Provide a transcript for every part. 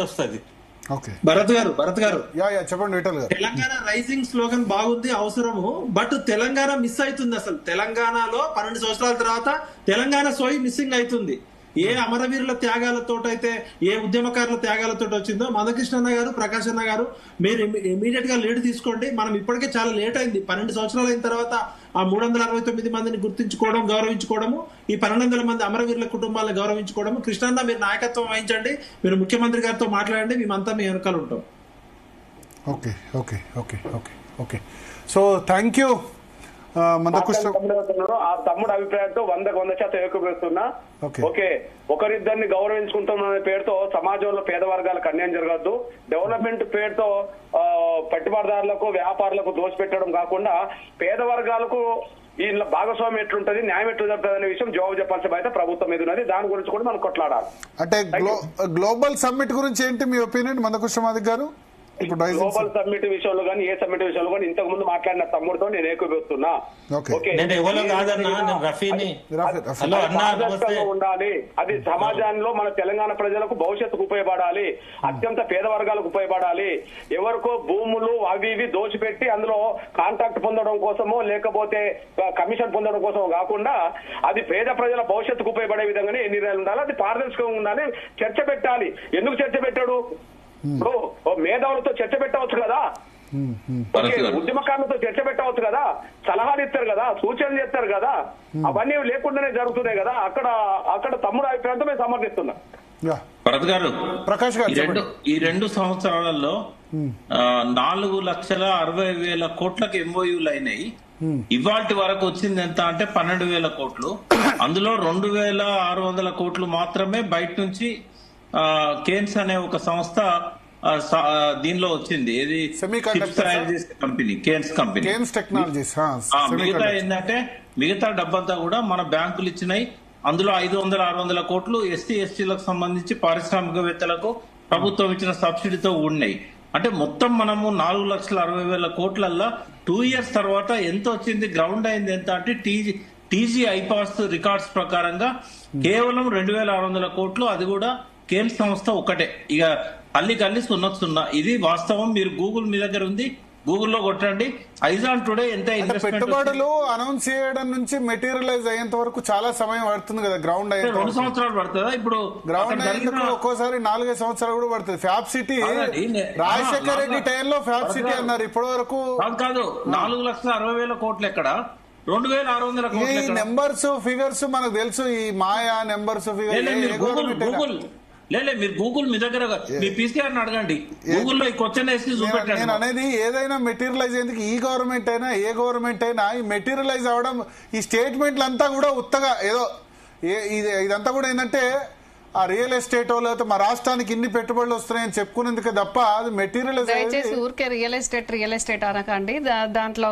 వస్తుంది. భరత్ గారు చెప్పండి. తెలంగాణ రైజింగ్ స్లోగన్ బాగుంది, అవసరము. బట్ తెలంగాణ మిస్ అవుతుంది. అసలు తెలంగాణలో 12 సంవత్సరాల తర్వాత తెలంగాణ సోయి మిస్సింగ్ అవుతుంది. ఏ అమరవీరుల త్యాగాలతోటైతే, ఏ ఉద్యమకారుల త్యాగాలతో వచ్చిందో, మందకృష్ణ గారు, ప్రకాష్ అన్న గారు, మీరు ఇమీడియట్ గా లీడ్ తీసుకోండి. మనం ఇప్పటికే చాలా లేట్ అయింది. 12 సంవత్సరాలు అయిన తర్వాత ఆ 369 మందిని గుర్తించుకోవడం, గౌరవించుకోవడము, ఈ 1200 మంది అమరవీరుల కుటుంబాలను గౌరవించుకోవడము. కృష్ణన్న మీరు నాయకత్వం వహించండి, మీరు ముఖ్యమంత్రి గారితో మాట్లాడండి, మేమంతా మీ వెనకాల ఉంటాం. Okay. So thank you Mandakrishna. ఆ తమ్ముడు అభిప్రాయంతో 100% ఏకీభవిస్తున్నా. ఓకే, ఒకరిద్దరిని గౌరవించుకుంటున్న పేరుతో సమాజంలో పేద వర్గాలకు అన్యాయం జరగద్దు. డెవలప్మెంట్ పేరుతో పెట్టుబడిదారులకు, వ్యాపారులకు దోషపెట్టడం కాకుండా పేద వర్గాలకు ఈ భాగస్వామ్యం ఎట్లుంటది, న్యాయం ఎట్లు జరుగుతుంది అనే విషయం జవాబు చెప్పాల్సిన బాధ్యత ప్రభుత్వం మీద ఉన్నది. దాని గురించి కూడా మనం కొట్లాడాలి. అంటే గ్లోబల్ సమ్మిట్ గురించి ఏంటి మీ ఒపీనియన్ మందకృష్ణ మాదిక్ గారు? గ్లోబల్ సమ్మిట్ విషయంలో కానీ, ఏ సమ్మిట్ విషయంలో కానీ ఇంతకు ముందు మాట్లాడిన తమ్ముడితో నేను ఏకీభవిస్తున్నా. ఉండాలి. అది సమాజంలో మన తెలంగాణ ప్రజలకు భవిష్యత్తుకు ఉపయోగపడాలి, అత్యంత పేద వర్గాలకు ఉపయోగపడాలి. ఎవరికో భూములు అవి ఇవి దోచిపెట్టి అందులో కాంట్రాక్ట్ పొందడం కోసమో లేకపోతే కమిషన్ పొందడం కోసమో కాకుండా అది పేద ప్రజల భవిష్యత్తుకు ఉపయోగపడే విధంగానే ఎన్ని నిర్ణయాలు ఉండాలి. అది పారదర్శకంగా ఉండాలి. చర్చ పెట్టాలి. ఎందుకు చర్చ పెట్టాడు? మేధావులతో చర్చ పెట్టవచ్చు కదా, ఉద్యమకారులతో చర్చ పెట్టవచ్చు కదా, సలహాలు ఇస్తారు కదా, సూచనలు చేస్తారు కదా. అవన్నీ లేకుండానే జరుగుతున్నాయి కదా. అక్కడ తమ్ముడు అభిప్రాయంతో మేము సమర్థిస్తున్నాం. భరత్ గారు, ప్రకాష్ గారు, ఈ 2 సంవత్సరాలలో 4,60,000 కోట్లకు ఎంఓయూలు అయినాయి. ఇవాటి వరకు వచ్చింది ఎంత అంటే 12,000 కోట్లు. అందులో 2,600 కోట్లు మాత్రమే బయట నుంచి కేన్స్ అనే ఒక సంస్థ దీనిలో వచ్చింది. ఇది కంపెనీ, కేన్స్ కంపెనీ. మిగతా ఏంటంటే మిగతా డబ్బంతా కూడా మన బ్యాంకులు ఇచ్చినాయి. అందులో 500-600 కోట్లు ఎస్సీ ఎస్టీలకు సంబంధించి పారిశ్రామికవేత్తలకు ప్రభుత్వం ఇచ్చిన సబ్సిడీతో ఉన్నాయి. అంటే మొత్తం మనము 4,60,000 కోట్లల్లో 2 years తర్వాత ఎంత వచ్చింది, గ్రౌండ్ అయింది ఎంత అంటే టీజీ ఐపాస్ రికార్డ్స్ ప్రకారంగా కేవలం 2,600 కోట్లు. అది కూడా కేన్స్ సంస్థ ఒకటే. ఇక అల్లి 0 ఇది వాస్తవం. మీరు గూగుల్ మీ దగ్గర ఉంది, గూగుల్లో కొట్టండి. ఐజాన్ టుడే ఎంత పెట్టుబడులు అనౌన్స్ చేయడం నుంచి మెటీరియలైజ్ అయ్యేంత వరకు చాలా సమయం పడుతుంది కదా. గ్రౌండ్ అయ్యే 2 సంవత్సరాలు పడుతుందా? ఇప్పుడు గ్రౌండ్ అయ్యేందుకు ఒక్కోసారి 4-5 సంవత్సరాలు కూడా పడుతుంది. ఫ్యాబ్ సిటీ రాజశేఖర రెడ్డి టైంలో ఫ్యాబ్ సిటీ అన్నారు. ఇప్పటి వరకు కాదు 4,60,000 కోట్లు ఎక్కడ, 2,600 కోట్లు. ఈ నెంబర్స్ ఫిగర్స్ మనకు తెలుసు. ఈ మాయా నెంబర్స్ ఫిగర్స్ మీరు గూగుల్ మీ దగ్గర మీ పీసీఆర్ అడగండి, గూగుల్లో ఈ క్వశ్చన్ వేసి చూపెట్టండి. నేను అనేది ఏదైనా మెటీరియలైజ్ అయ్యేందుకు ఈ గవర్నమెంట్ అయినా ఏ గవర్నమెంట్ అయినా ఈ మెటీరియలైజ్ అవడం, ఈ స్టేట్మెంట్లు అంతా కూడా ఉత్తగా ఏదో ఇదంతా కూడా ఏంటంటే ఆ రియల్ ఎస్టేట్ లేకపోతే మా రాష్ట్రానికి ఇన్ని పెట్టుబడులు వస్తున్నాయని చెప్పుకునేందుకే తప్ప అది మెటీరియలైజ్. దయచేసి ఊరికే రియల్ ఎస్టేట్ అనకండి. దాంట్లో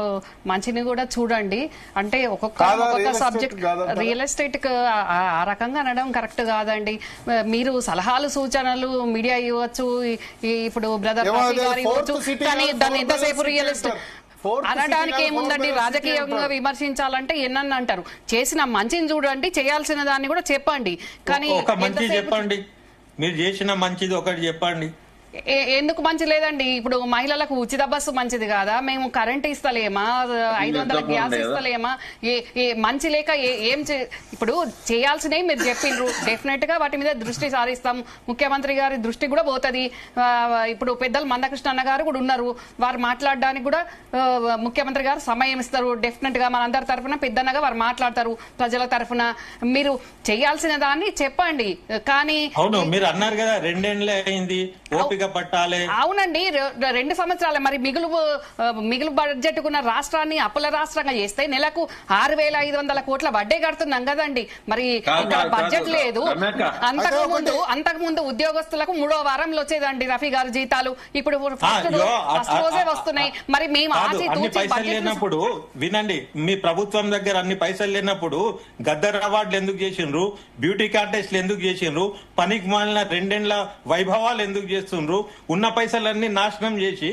మంచిని కూడా చూడండి. అంటే ఒక్కొక్క సబ్జెక్ట్ రియల్ ఎస్టేట్ ఆ రకంగా అనడం కరెక్ట్ కాదండి. మీరు సలహాలు సూచనలు మీడియా ఇవ్వచ్చు, ఇప్పుడు బ్రదర్ ఇవ్వచ్చు, కానీ దాన్ని ఎంతసేపు రియల్ ఎస్టేట్ అనడానికి ఏముందండి? రాజకీయంగా విమర్శించాలంటే ఎన్నని అంటారు. చేసిన మంచిని చూడండి, చేయాల్సిన దాన్ని కూడా చెప్పండి. కానీ ఒక మంచి చెప్పండి, మీరు చేసిన మంచిది ఒకటి చెప్పండి. ఎందుకు మంచి లేదండి? ఇప్పుడు మహిళలకు ఉచిత బస్సు మంచిది కాదా? మేము కరెంట్ ఇస్తలేమా? 500 గ్యాస్ ఇస్తలేమా? మంచి లేక ఇప్పుడు చేయాల్సినవి మీరు చెప్పిండ్రు. డెఫినెట్ గా వాటి మీద దృష్టి సారిస్తాం. ముఖ్యమంత్రి గారి దృష్టి కూడా పోతుంది. ఇప్పుడు పెద్దలు మందకృష్ణ అన్న గారు కూడా ఉన్నారు. వారు మాట్లాడడానికి కూడా ముఖ్యమంత్రి గారు సమయం ఇస్తారు. డెఫినెట్ గా మనందరి తరఫున పెద్దన్నగా వారు మాట్లాడతారు. ప్రజల తరఫున మీరు చేయాల్సిన దాన్ని చెప్పండి. కానీ మీరు అన్నారు కదా 2 ఏళ్లే అయింది, పట్టాలి. అవునండి, 2 సంవత్సరాలే. మరి మిగులు బడ్జెట్ కున్న రాష్ట్రాన్ని అప్పుల రాష్ట్రంగా చేస్తే నెలకు 6,500 కోట్ల వడ్డీ కడుతున్నాం కదండి. మరి బడ్జెట్ లేదు. అంతకుముందు ఉద్యోగస్తులకు 3వ వారంలో వచ్చేదండి రఫీ గారు జీతాలు. ఇప్పుడు ఫస్ట్ రోజే వస్తున్నాయి. మరి మేము లేనప్పుడు వినండి, మీ ప్రభుత్వం దగ్గర అన్ని పైసలు లేనప్పుడు గద్దర్ అవార్డులు ఎందుకు చేసిండ్రు, బ్యూటీ కాంటెస్ట్లు ఎందుకు చేసిండ్రు, పనికి మాలిన 2 ఏళ్ల వైభవాలు ఎందుకు చేస్తుండ్రు, ఉన్న పైసలన్నీ నాశనం చేసి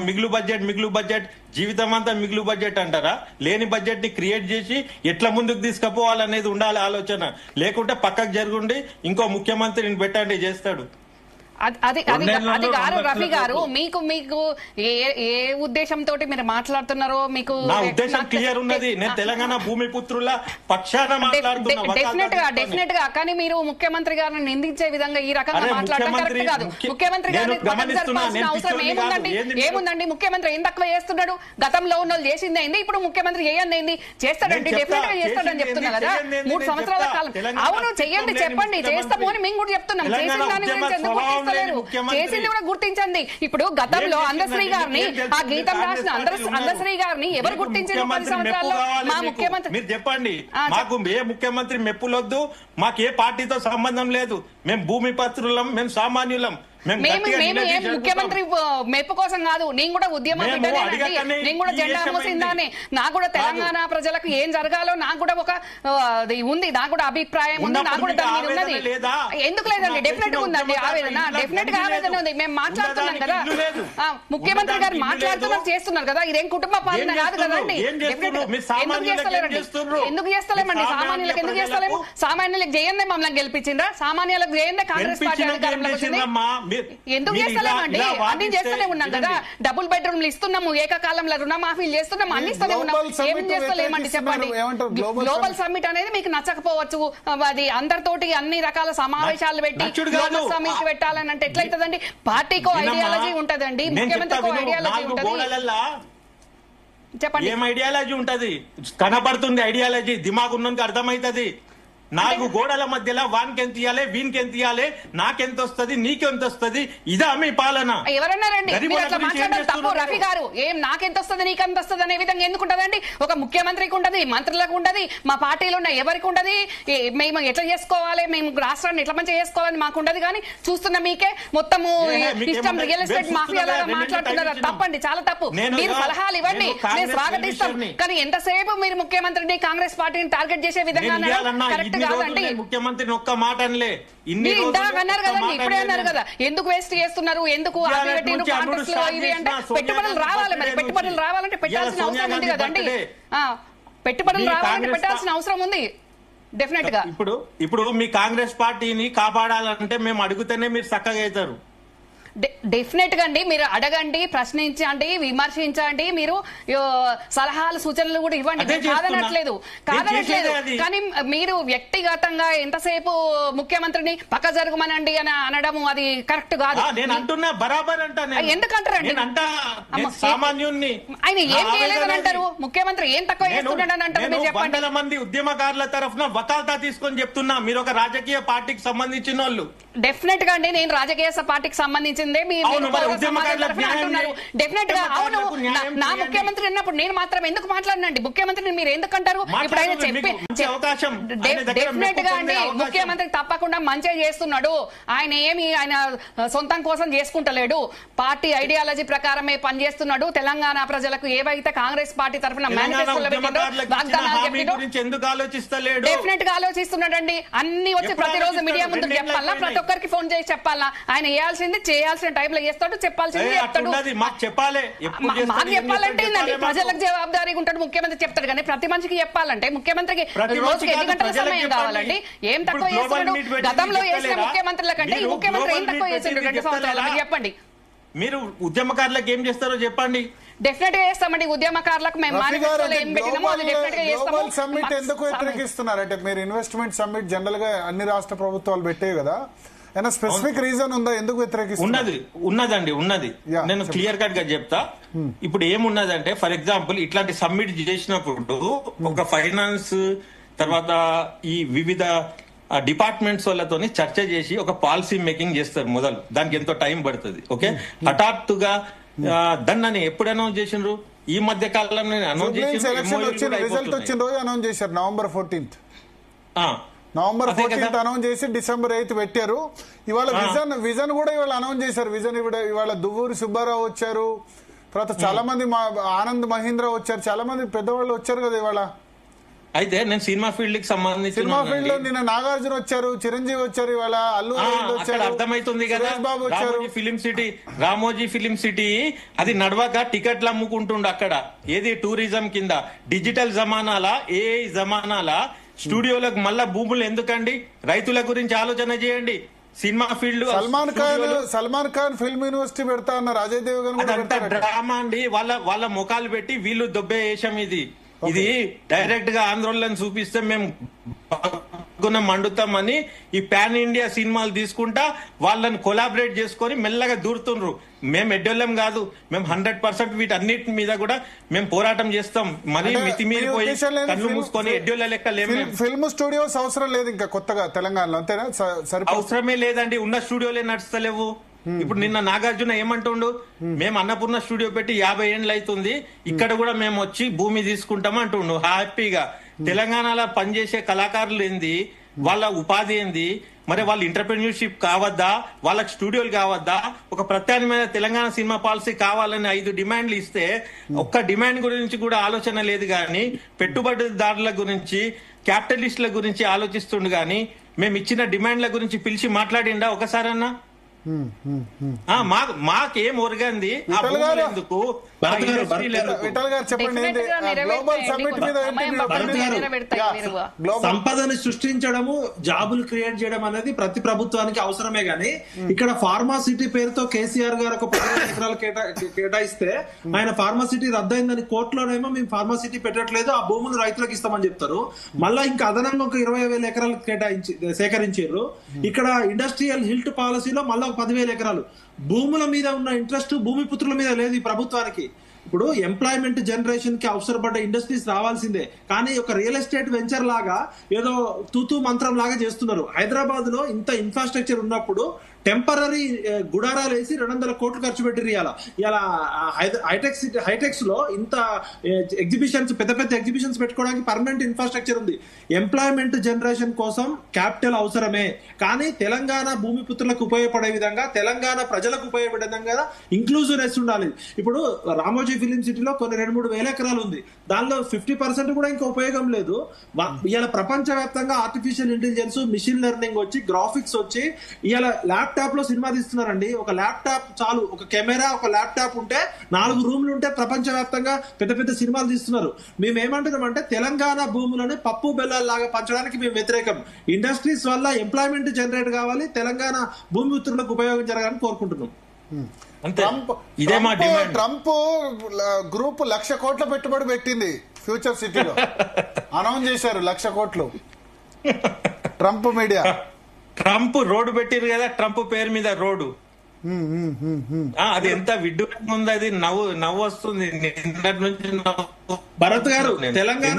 మిగులు బడ్జెట్ జీవితం అంతా మిగులు బడ్జెట్ అంటారా? లేని బడ్జెట్ ని క్రియేట్ చేసి ఎట్లా ముందుకు తీసుకుపోవాలనేది ఉండాలి ఆలోచన. లేకుంటే పక్కకు జరుగుండి ఇంకో ముఖ్యమంత్రిని పెట్టండి, చేస్తాడు. అది గారు రఫీ గారు మీకు ఏ ఉద్దేశంతో మీరు మాట్లాడుతున్నారో మీకు నా ఉద్దేశం క్లియర్ ఉన్నది. నేను తెలంగాణ భూమి పుత్రుల పక్షాన మాట్లాడుతున్నా. డెఫినెట్ గా కానీ మీరు ముఖ్యమంత్రి గారిని నిందించే విధంగా ఈ రకంగా మాట్లాడడం కరెక్ట్ కాదు. ముఖ్యమంత్రి గారిని జరపాల్సిన అవసరం ఏముందండి? ముఖ్యమంత్రి ఏం తక్కువ చేస్తున్నాడు? గతంలో ఉన్న వాళ్ళు చేసింది అయింది, ఇప్పుడు ముఖ్యమంత్రి చేయండి చేస్తాడండి, డెఫినెట్ గా చేస్తాడని చెప్తున్నా కదా. 3 సంవత్సరాల కాలం అవును చెయ్యండి, చెప్పండి చేస్తాము అని మేము కూడా చెప్తున్నాం. చేసిన దాని గురించి ఎందుకు గుర్తిస్తలేరు? చేసింది కూడా గుర్తించండి. ఇప్పుడు గతంలో అందశ్రీ గారిని ఆ గీతం రాసిన అందశ్రీ గారిని ఎవరు గుర్తించారు? 10 సంవత్సరాల్లో మా ముఖ్యమంత్రి. మీరు చెప్పండి, మాకు ఏ ముఖ్యమంత్రి మెప్పులొద్దు, మాకు ఏ పార్టీతో సంబంధం లేదు. మేము భూమి పత్రులం, మేము సామాన్యులం. ముఖ్యమంత్రి మెప్పు కోసం కాదు, నేను కూడా ఉద్యమం బిడ్డనేనండి, నేను కూడా జెండా మోసిందానే. నాకు కూడా తెలంగాణ ప్రజలకు ఏం జరగాలో నాకు కూడా ఒక ఉంది, నాకు కూడా అభిప్రాయం ఉంది, నాకు కూడా దాని మీద ఉన్నది. ఎందుకు లేదండి? డెఫినెట్ గా ఉందండి ఆవేదన, డెఫినెట్ గా ఆవేదన ఉంది. మేము మాట్లాడుతున్నాం కదా, ముఖ్యమంత్రి గారు మాట్లాడుతున్నారు, చేస్తున్నారు కదా. ఇదేం కుటుంబ పాలన కాదు కదండి. ఎందుకు చేస్తలేమండి? సామాన్యులకు ఎందుకు చేస్తలేము? సామాన్యులకు చేయండి మమ్మల్ని గెలిపించిందా? సామాన్యులకు చేయండి కాంగ్రెస్ పార్టీ అధికారంలోకి వచ్చింది. ఎందుకు చేస్తలేమండి? అన్ని చేస్తూనే ఉన్నాం కదా. డబుల్ బెడ్రూమ్లు ఇస్తున్నాము, ఏకకాలంలో రుణమాఫీలు చేస్తున్నాము, అన్ని ఇస్తూనే ఉన్నాం. ఏం చేస్తలేమండి చెప్పండి? గ్లోబల్ సమ్మిట్ అనేది మీకు నచ్చకపోవచ్చు, అది అందరితోటి అన్ని రకాల సమావేశాలు పెట్టి గ్లోబల్ సమ్మిట్ పెట్టాలని అంటే ఎట్లయితుందండి? పార్టీకో ఐడియాలజీ ఉంటదండి, ముఖ్యమంత్రికో ఐడియాలజీ ఉంటది. చెప్పండి, ఏం ఐడియాలజీ ఉంటది? కనపడుతుంది ఐడియాలజీ, దిమాగ్ ఉన్నందుకు అర్థమైతది. 4 గోడల మధ్యలో వానికి ఎంత ఇయ్యాలి, వీనికి ఎంత ఇయ్యాలి, నాకెంత వస్తుంది, నీకెంత వస్తుంది, ఇదా మీ పాలన? ఎవరన్నారండి తప్పు? రఫీ గారు, ఏం నాకెంత వస్తుంది నీకెంత వస్తుంది అనే విధంగా ఎందుకు ఉంటదండి? ఒక ముఖ్యమంత్రికి ఉంటది, మంత్రులకు ఉంటది, మా పార్టీలో ఉన్న ఎవరికి ఉంటది, మేము ఎట్లా చేసుకోవాలి, మేము రాష్ట్రాన్ని ఎట్లా మంచిగా చేసుకోవాలని మాకు ఉండదు. కానీ చూస్తున్న మీకే మొత్తము ఇష్టం రియల్ ఎస్టేట్ మాఫియాలాగా మాట్లాడుతున్నారు. తప్పండి, చాలా తప్పు. మీరు సలహాలు ఇవ్వండి, మేము స్వాగతిస్తాం. కానీ ఎంతసేపు మీరు ముఖ్యమంత్రిని కాంగ్రెస్ పార్టీని టార్గెట్ చేసే విధంగా కరెక్ట్ కాదండి. ముఖ్యమంత్రిని ఒక్క మాట అనలే, మీరు ఇందాక అన్నారు కదండి, ఇప్పుడే అన్నారు కదా, ఎందుకు వేస్ట్ చేస్తున్నారు, ఎందుకు పెట్టుబడులు రావాలి. మరి పెట్టుబడులు రావాలంటే పెట్టాల్సిన అవసరం ఉంది కదండి. పెట్టుబడులు రావాలంటే పెట్టాల్సిన అవసరం ఉంది డెఫినెట్ గా. ఇప్పుడు మీ కాంగ్రెస్ పార్టీని కాపాడాలంటే మేము అడిగితేనే మీరు చక్కగా అవుతారు. డెఫినెట్ గా అండి, మీరు అడగండి, ప్రశ్నించండి, విమర్శించండి, మీరు సలహాలు సూచనలు కూడా ఇవ్వండి, కాదనట్లేదు. కానీ మీరు వ్యక్తిగతంగా ఎంతసేపు ముఖ్యమంత్రిని పక్క జరగమనండి అని అనడం అది కరెక్ట్ కాదు. ఎందుకంటారండి? సామాన్యుణ్ణి ఆయన ఏం చేయలేదని అంటారు, ముఖ్యమంత్రి ఏం తక్కువ చేస్తున్నాడని అంటారు. మీరు చెప్పండి. 100 మంది ఉద్యమకారుల తరఫున వకాల్తా తీసుకొని చెప్తున్నా, మీరు ఒక రాజకీయ పార్టీకి సంబంధించిన వాళ్ళు. డెఫినెట్ గా అండి, నేను రాజకీయ పార్టీకి సంబంధించిందే. డెఫినెట్ గా అవును, నా ముఖ్యమంత్రి అన్నప్పుడు నేను మాత్రం ఎందుకు మాట్లాడినండి? ముఖ్యమంత్రిని మీరు ఎందుకు అంటారు? ఇప్పుడు ఆయన చెప్పి డెఫినెట్ గా అండి, ముఖ్యమంత్రి తప్పకుండా మంచిగా చేస్తున్నాడు. ఆయన ఏమి ఆయన సొంతం కోసం చేసుకుంటలేడు, పార్టీ ఐడియాలజీ ప్రకారమే పనిచేస్తున్నాడు. తెలంగాణ ప్రజలకు ఏవైతే కాంగ్రెస్ పార్టీ తరఫున మేనిఫెస్టోలో పెట్టిందో వాగ్దానాలు చెప్పిందో డెఫినెట్ గా ఆలోచిస్తున్నాడండి. అన్ని వచ్చి ప్రతిరోజు మీడియా ముందు చెప్పాలా, ప్రతి ఒక్కరికి ఫోన్ చేసి చెప్పాలా. ఆయన చేయాల్సింది చేయాల్సిన టైంలో చేస్తాడు, చెప్పాల్సింది చెప్తాడు. మాకు చెప్పాలంటే ప్రజలకు జవాబుదారీగా ఉంటాడు ముఖ్యమంత్రి, చెప్తాడు. కానీ ప్రతి మనిషికి చెప్పాలంటే ముఖ్యమంత్రికి రోజుకి 8 గంటల సమయం కావాలండి. ఏం తక్కువ చేస్తున్నాడు? గతంలో చేసిన ముఖ్యమంత్రుల కంటే ఈ ముఖ్యమంత్రి ఏం తక్కువ చేసిండు 2 సంవత్సరాలు? మీరు చెప్పండి. మీరు ఉద్యమకారులకు ఏం చేస్తారో చెప్పండి. డెఫినెట్ గా చేస్తామండి ఉద్యమకారులకు. మేము మేనిఫెస్టోలో ఏం పెట్టినామో అది డెఫినెట్ గా చేస్తాము. గ్లోబల్ సమ్మిట్ ఎందుకు వ్యతిరేకిస్తున్నారంటే, మీరు ఇన్వెస్ట్మెంట్ సమ్మిట్ జనరల్ గా అన్ని రాష్ట్ర ప్రభుత్వాలు పెట్టాయి కదా, ఏమైనా స్పెసిఫిక్ రీజన్ ఉందా ఎందుకు వ్యతిరేకిస్తున్నారు? ఉన్నది. నేను క్లియర్ కట్ గా చెప్తా. ఇప్పుడు ఏమున్నదంటే, ఫర్ ఎగ్జాంపుల్ ఇట్లాంటి సమ్మిట్ చేసినప్పుడు ఒక ఫైనాన్స్ తర్వాత ఈ వివిధ డిపార్ట్మెంట్స్ వాళ్ళతో చర్చ చేసి ఒక పాలసీ మేకింగ్ చేస్తారు మొదలు. దానికి ఎంతో టైం పడుతుంది. ఓకే, హఠాత్తుగా దాన్ని ఎప్పుడు అనౌన్స్ చేసిండ్రు? ఈ మధ్య కాలంలో అనౌన్స్ చేసిన రిజల్ట్ వచ్చిన రోజు అనౌన్స్ చేశారు, November 14th. November 14th announce చేసి December 8th పెట్టారు. ఇవాళ విజన్ కూడా ఇవాళ అనౌన్స్ చేశారు. విజన్ ఇవాళ దువ్వూరి సుబ్బారావు వచ్చారు, తర్వాత చాలా మంది ఆనంద్ మహీంద్రా వచ్చారు, చాలా మంది పెద్దవాళ్ళు వచ్చారు కదా ఇవాళ. అయితే నేను సినిమా ఫీల్డ్ కి సంబంధించి సినిమా ఫీల్డ్ లో నిన్న నాగార్జున వచ్చారు, చిరంజీవి వచ్చారు, ఇవాళ అల్లు వచ్చారు, అర్థమైతుంది కదా. బాబు వచ్చారు. రామోజీ ఫిలిం సిటీ అది నడవక టికెట్లు అమ్ముకుంటుండ అక్కడ. ఏది టూరిజం కింద డిజిటల్ జమానాలా, ఏఐ జమానాలా స్టూడియోలకు మళ్ళా భూములు ఎందుకండి? రైతుల గురించి ఆలోచన చేయండి. Cinema field Salman Khan film university పెడతా అన్నారు, అజయ్ దేవగన్ కూడా అదంతా డ్రామా అండి. వాళ్ళ ముఖాలు పెట్టి వీళ్ళు దొబ్బే వేషం ఇది. ఇది డైరెక్ట్ గా ఆంధ్రోళ్ళని చూపిస్తే మేము మండుతామని ఈ పాన్ ఇండియా సినిమాలు తీసుకుంటా వాళ్ళని కొలాబరేట్ చేసుకొని మెల్లగా దూరుతుండ్రు. మేము ఎడ్డోళ్ళం కాదు, మేము 100% వీటన్నిటి మీద కూడా మేము పోరాటం చేస్తాం. మరి మితిమీరిపోయి కళ్ళు మూసుకొని ఎడ్డోళ్ళ లెక్క లేము. ఫిల్మ్ స్టూడియోస్ అవసరం లేదు ఇంకా కొత్తగా తెలంగాణలో, అంతేనా? అవసరమే లేదండి, ఉన్న స్టూడియోలే నడుస్తలేవు. ఇప్పుడు నిన్న నాగార్జున ఏమంటుండు, మేము అన్నపూర్ణ స్టూడియో పెట్టి 50 ఏళ్ళు అవుతుంది, ఇక్కడ కూడా మేము వచ్చి భూమి తీసుకుంటాం అంటుండు హ్యాపీగా. తెలంగాణలో పనిచేసే కళాకారులు ఏంది, వాళ్ళ ఉపాధి ఏంది, మరి వాళ్ళ ఎంటర్‌ప్రెన్యూర్‌షిప్ కావద్దా, వాళ్ళకి స్టూడియోలు కావద్దా, ఒక ప్రత్యామ్నాయ తెలంగాణ సినిమా పాలసీ కావాలని 5 డిమాండ్లు ఇస్తే ఒక్క డిమాండ్ గురించి కూడా ఆలోచన లేదు. కానీ పెట్టుబడిదారుల గురించి, క్యాపిటలిస్టుల గురించి ఆలోచిస్తుండు. కానీ మేము ఇచ్చిన డిమాండ్ల గురించి పిలిచి మాట్లాడిండా ఒకసారన్నా? మాకేం ఒరగంది ఎందుకు? సంపదని సృష్టించడము, జాబులు క్రియేట్ చేయడం అనేది ప్రతి ప్రభుత్వానికి అవసరమే. గానీ ఇక్కడ ఫార్మాసిటీ పేరుతో కేసీఆర్ గారు ఒక 10,000 ఎకరాలు కేటాయిస్తే ఆయన ఫార్మాసిటీ రద్దయిందని కోర్టులోనేమో మేము ఫార్మాసిటీ పెట్టట్లేదు, ఆ భూములు రైతులకు ఇస్తామని చెప్తారు. మళ్ళా ఇంకా అదనంగా ఒక 20,000 ఎకరాలు సేకరించారు. ఇక్కడ ఇండస్ట్రియల్ హిల్ట్ పాలసీలో మళ్ళా 10,000 ఎకరాలు. భూముల మీద ఉన్న ఇంట్రెస్ట్ భూమిపుత్రుల మీద లేదు ఈ ప్రభుత్వానికి. ఇప్పుడు ఎంప్లాయ్మెంట్ జనరేషన్ కి అవసరపడ్డ ఇండస్ట్రీస్ రావాల్సిందే, కానీ ఒక రియల్ ఎస్టేట్ వెంచర్ లాగా ఏదో తూతూ మంత్రం లాగా చేస్తున్నారు. హైదరాబాద్ లో ఇంత ఇన్ఫ్రాస్ట్రక్చర్ ఉన్నప్పుడు టెంపరీ గుడారాలు వేసి 200 కోట్లు ఖర్చు పెట్టి ఇలా హైటెక్స్ లో ఇంత ఎగ్జిబిషన్స్, పెద్ద పెద్ద ఎగ్జిబిషన్స్ పెట్టుకోవడానికి పర్మనెంట్ ఇన్ఫ్రాస్ట్రక్చర్ ఉంది. ఎంప్లాయ్మెంట్ జనరేషన్ కోసం క్యాపిటల్ అవసరమే, కానీ తెలంగాణ భూమిపుత్రులకు ఉపయోగపడే విధంగా, తెలంగాణ ప్రజలకు ఉపయోగపడే విధంగా ఇంక్లూజివ్నెస్ ఉండాలి. ఇప్పుడు రామోజీ ఫిలిం సిటీలో కొన్ని 2-3 వేల ఎకరాలు ఉంది, దానిలో 50% కూడా ఇంకా ఉపయోగం లేదు. ఇలా ప్రపంచవ్యాప్తంగా ఆర్టిఫిషియల్ ఇంటెలిజెన్స్, మిషన్ లెర్నింగ్ వచ్చి, గ్రాఫిక్స్ వచ్చి ఇలా ల్యాప్టాప్ లో సినిమా తీస్తున్నారండి. ఒక ల్యాప్టాప్ చాలు, ఒక కెమెరా, ఒక ల్యాప్టాప్ ఉంటే 4 రూమ్లు ఉంటే ప్రపంచవ్యాప్తంగా పెద్ద పెద్ద సినిమాలు తీస్తున్నారు. మేము ఏమంటున్నాం అంటే తెలంగాణ భూములను పప్పు బెల్లాల్లాగా పంచడానికి మేము వ్యతిరేకం. ఇండస్ట్రీస్ వల్ల ఎంప్లాయ్మెంట్ జనరేట్ కావాలి, తెలంగాణ భూమిపుత్రులకు ఉపయోగం జరగాలని కోరుకుంటున్నాం. ట్రంప్ గ్రూప్ 1,00,000 కోట్ల పెట్టుబడి పెట్టింది ఫ్యూచర్ సిటీలో, అనౌన్స్ చేశారు 1,00,000 కోట్లు. ట్రంప్ మీడియా, ట్రంప్ రోడ్డు పెట్టిరు కదా, ట్రంప్ పేరు మీద రోడ్డు. అది ఎంత విడ్డూరంగా ఉంది, అది నవ్వు వస్తుంది నిన్నటి నుంచి. భరత్ గారు, తెలంగాణ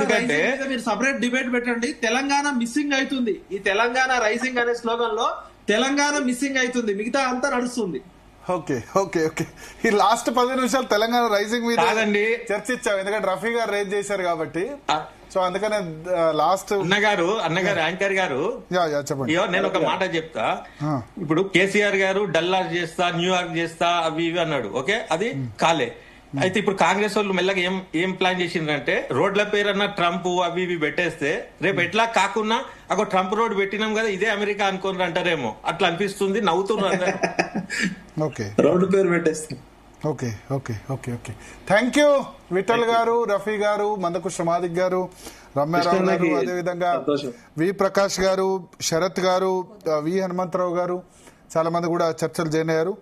మీరు సపరేట్ డిబేట్ పెట్టండి. తెలంగాణ మిస్సింగ్ అవుతుంది. ఈ తెలంగాణ రైజింగ్ అనే స్లోగన్ లో తెలంగాణ మిస్సింగ్ అవుతుంది, మిగతా అంతా నడుస్తుంది. ఓకే ఓకే ఓకే ఈ లాస్ట్ 10 నిమిషాలు తెలంగాణ రైజింగ్ మీద చర్చించాం, ఎందుకంటే రఫీ గారు రేజ్ చేశారు కాబట్టి. సో అందుకనే లాస్ట్ అన్నగారు యాంకర్ గారు చెప్పండి. నేను ఒక మాట చెప్తా. ఇప్పుడు కేసీఆర్ గారు డల్లాస్ చేస్తా, న్యూయార్క్ చేస్తా, అవి ఇవి అన్నాడు. ఓకే, అది కాలే. అయితే ఇప్పుడు కాంగ్రెస్ వాళ్ళు మెల్లగా ఏం ప్లాన్ చేసిండ్రంటే, రోడ్ల పేరన్నా ట్రంప్ అవి ఇవి పెట్టేస్తే రేపు ఎట్లా కాకుండా అగో ట్రంప్ రోడ్ పెట్టినాం కదా, ఇదే అమెరికా అనుకుని అంటారేమో, అట్లా అనిపిస్తుంది. నవ్వుతున్నారు ఓకే, రోడ్డు పేరు పెట్టేస్తే. Okay okay okay okay thank you Vittal garu, Rafi గారు, మందకృష్ణ మాదిక్ గారు, రమ్యారావు గారు, అదేవిధంగా వి ప్రకాష్ గారు, శరత్ గారు, వి హనుమంతరావు గారు, చాలా మంది కూడా చర్చలు జాయిన్ అయ్యారు.